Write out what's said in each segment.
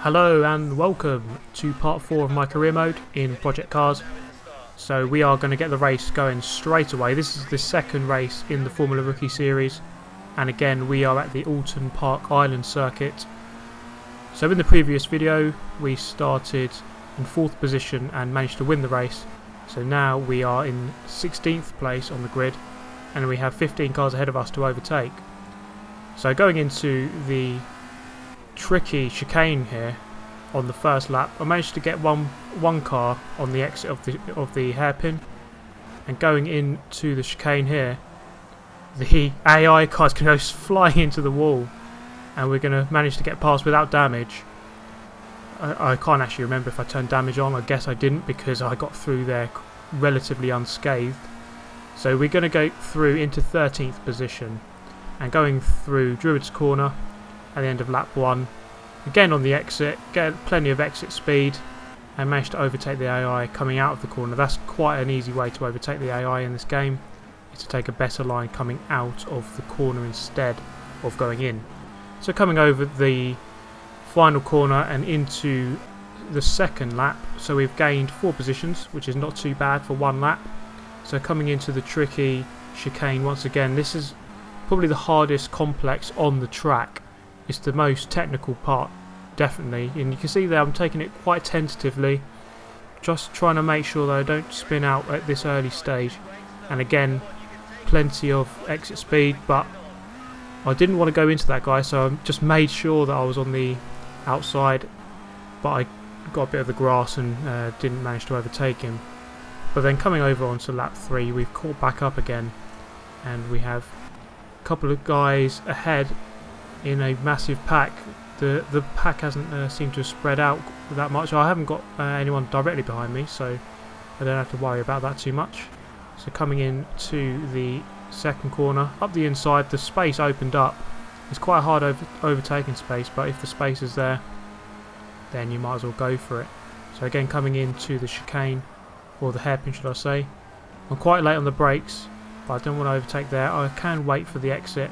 Hello and welcome to part 4 of my career mode in Project Cars. So we are going to get the race going straight away. This is the second race in the Formula Rookie series, and again we are at the Oulton Part Island circuit. So in the previous video we started in 4th position and managed to win the race. So now we are in 16th place on the grid and we have 15 cars ahead of us to overtake. So going into the tricky chicane here on the first lap, I managed to get one car on the exit of the hairpin, and going into the chicane here, the AI car's going to go flying into the wall, and we're going to manage to get past without damage. I can't actually remember if I turned damage on. I guess I didn't because I got through there relatively unscathed. So we're going to go through into 13th position and going through Druid's Corner at the end of lap 1. Again on the exit, get plenty of exit speed and manage to overtake the AI coming out of the corner. That's quite an easy way to overtake the AI in this game, is to take a better line coming out of the corner instead of going in. So coming over the final corner and into the second lap, so we've gained 4 positions, which is not too bad for one lap. So coming into the tricky chicane once again, this is probably the hardest complex on the track. It's the most technical part, definitely, and you can see there I'm taking it quite tentatively, just trying to make sure that I don't spin out at this early stage. And again, plenty of exit speed, but I didn't want to go into that guy, so I just made sure that I was on the outside, but I got a bit of the grass and didn't manage to overtake him. But then coming over onto lap 3, we've caught back up again, and we have a couple of guys ahead in a massive pack. The pack hasn't seemed to have spread out that much. I haven't got anyone directly behind me, so I don't have to worry about that too much. So coming in to the second corner, up the inside, the space opened up. It's quite hard overtaking space, but if the space is there, then you might as well go for it. So again, coming into the chicane, or the hairpin should I say. I'm quite late on the brakes, but I don't want to overtake there. I can wait for the exit,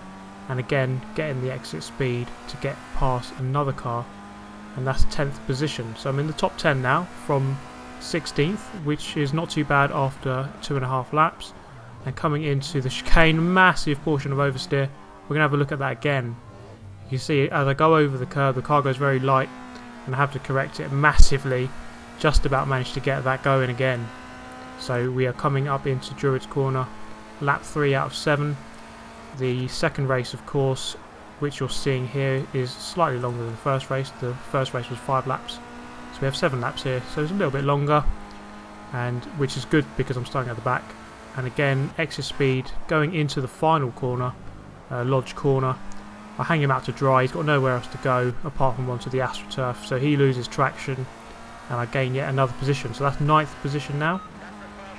and again getting the exit speed to get past another car, and that's 10th position. So I'm in the top 10 now from 16th, which is not too bad after 2.5 laps. And coming into the chicane, massive portion of oversteer. We're going to have a look at that again. You see as I go over the curb, the car goes very light and I have to correct it massively. Just about managed to get that going again. So we are coming up into Druid's Corner, lap 3 out of 7. The second race, of course, which you're seeing here, is slightly longer than the first race. The first race was 5 laps, so we have 7 laps here, so it's a little bit longer, and which is good because I'm starting at the back. And again, exit speed going into the final corner, Lodge Corner. I hang him out to dry. He's got nowhere else to go apart from onto the AstroTurf, so he loses traction, and I gain yet another position. So that's 9th position now,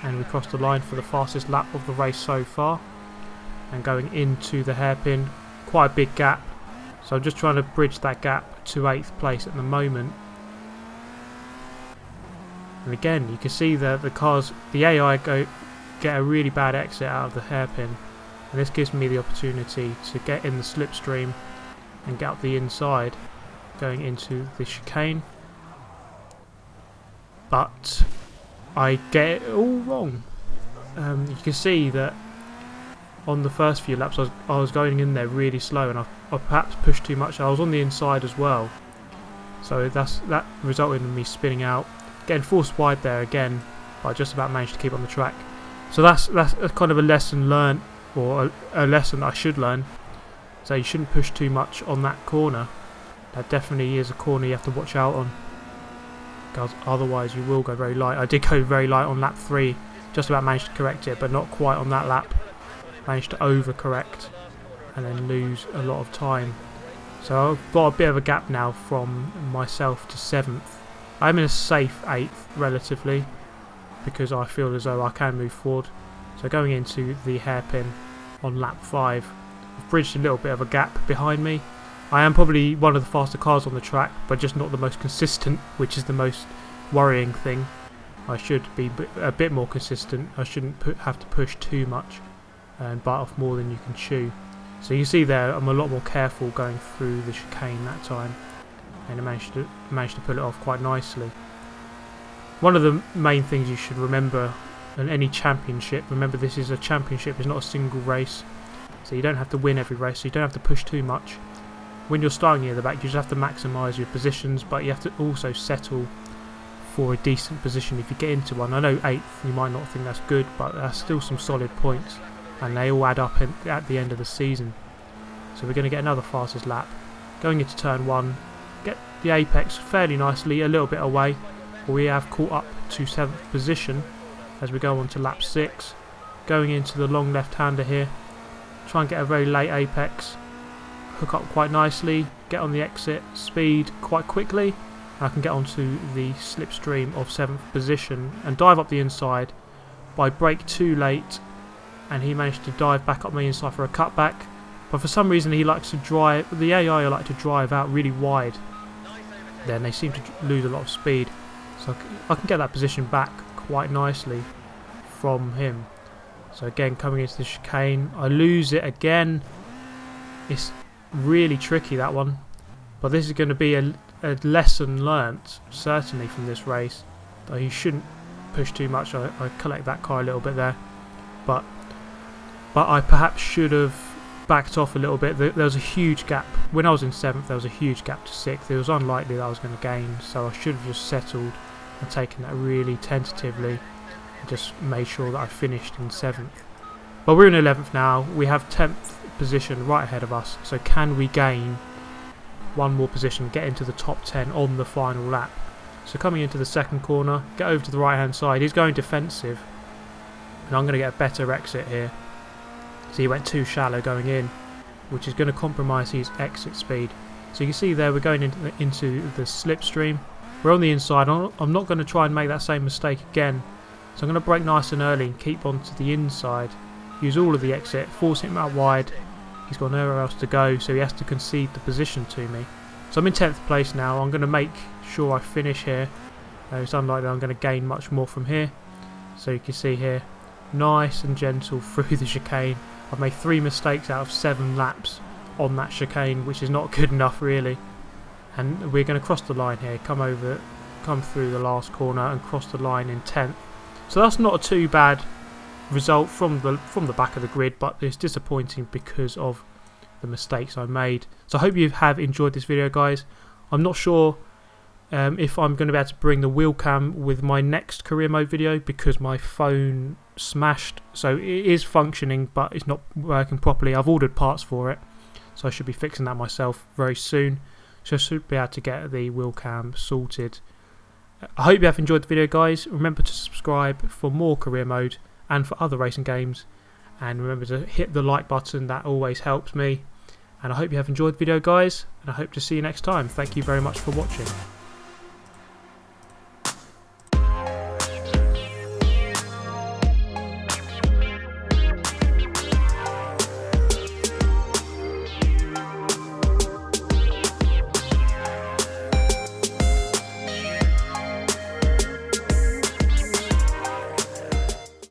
and we crossed the line for the fastest lap of the race so far. And going into the hairpin, quite a big gap, so I'm just trying to bridge that gap to 8th place at the moment. And again, you can see that the AI get a really bad exit out of the hairpin, and this gives me the opportunity to get in the slipstream and get up the inside going into the chicane. But I get it all wrong. You can see that on the first few laps I was going in there really slow, and I perhaps pushed too much. I was on the inside as well, so that resulted in me spinning out, getting forced wide there again, but I just about managed to keep on the track. So that's a kind of a lesson learned, or a lesson that I should learn. So you shouldn't push too much on that corner. That definitely is a corner you have to watch out on, because otherwise you will go very light. I did go very light on lap 3, just about managed to correct it, but not quite on that lap. Managed to overcorrect and then lose a lot of time. So I've got a bit of a gap now from myself to 7th. I'm in a safe 8th relatively, because I feel as though I can move forward. So going into the hairpin on lap 5, I've bridged a little bit of a gap behind me. I am probably one of the faster cars on the track, but just not the most consistent, which is the most worrying thing. I should be a bit more consistent. I shouldn't have to push too much and bite off more than you can chew. So you see there, I'm a lot more careful going through the chicane that time. and he managed to pull it off quite nicely. One of the main things you should remember in any championship, remember this is a championship, it's not a single race, so you don't have to win every race, so you don't have to push too much. When you're starting near the back, you just have to maximise your positions, but you have to also settle for a decent position if you get into one. I know 8th, you might not think that's good, but that's still some solid points, and they all add up at the end of the season. So we're going to get another fastest lap. Going into turn 1, get the apex fairly nicely, a little bit away. We have caught up to 7th position as we go on to lap 6. Going into the long left-hander here. Try and get a very late apex. Hook up quite nicely. Get on the exit speed quite quickly. And I can get onto the slipstream of 7th position and dive up the inside. But I brake too late and he managed to dive back up my inside for a cutback. But for some reason he likes to drive, the AI like to drive out really wide. Then they seem to lose a lot of speed. So I can get that position back quite nicely from him. So again, coming into the chicane, I lose it again. It's really tricky, that one. But this is going to be a lesson learnt, certainly, from this race. Though you shouldn't push too much. I collect that car a little bit there. But I perhaps should have backed off a little bit. There was a huge gap. When I was in 7th, there was a huge gap to 6th. It was unlikely that I was going to gain. So I should have just settled and taken that really tentatively and just made sure that I finished in 7th. But we're in 11th now. We have 10th position right ahead of us, so can we gain one more position, get into the top 10 on the final lap? So coming into the second corner, get over to the right hand side. He's going defensive and I'm going to get a better exit here. So he went too shallow going in, which is going to compromise his exit speed. So you can see there we're going into the slipstream. We're on the inside. I'm not going to try and make that same mistake again. So I'm going to brake nice and early and keep on to the inside. Use all of the exit, force him out wide. He's got nowhere else to go, so he has to concede the position to me. So I'm in 10th place now. I'm going to make sure I finish here. It's unlikely I'm going to gain much more from here. So you can see here, nice and gentle through the chicane. I've made 3 mistakes out of 7 laps on that chicane, which is not good enough really. And we're going to cross the line here, come through the last corner and cross the line in 10th. So that's not a too bad result from the back of the grid, but it's disappointing because of the mistakes I made. So I hope you have enjoyed this video, guys. I'm not sure if I'm going to be able to bring the Wheelcam with my next career mode video because my phone smashed. So it is functioning, but it's not working properly. I've ordered parts for it, so I should be fixing that myself very soon. So I should be able to get the Wheelcam sorted. I hope you have enjoyed the video, guys. Remember to subscribe for more career mode and for other racing games. And remember to hit the like button, that always helps me. And I hope you have enjoyed the video, guys. And I hope to see you next time. Thank you very much for watching.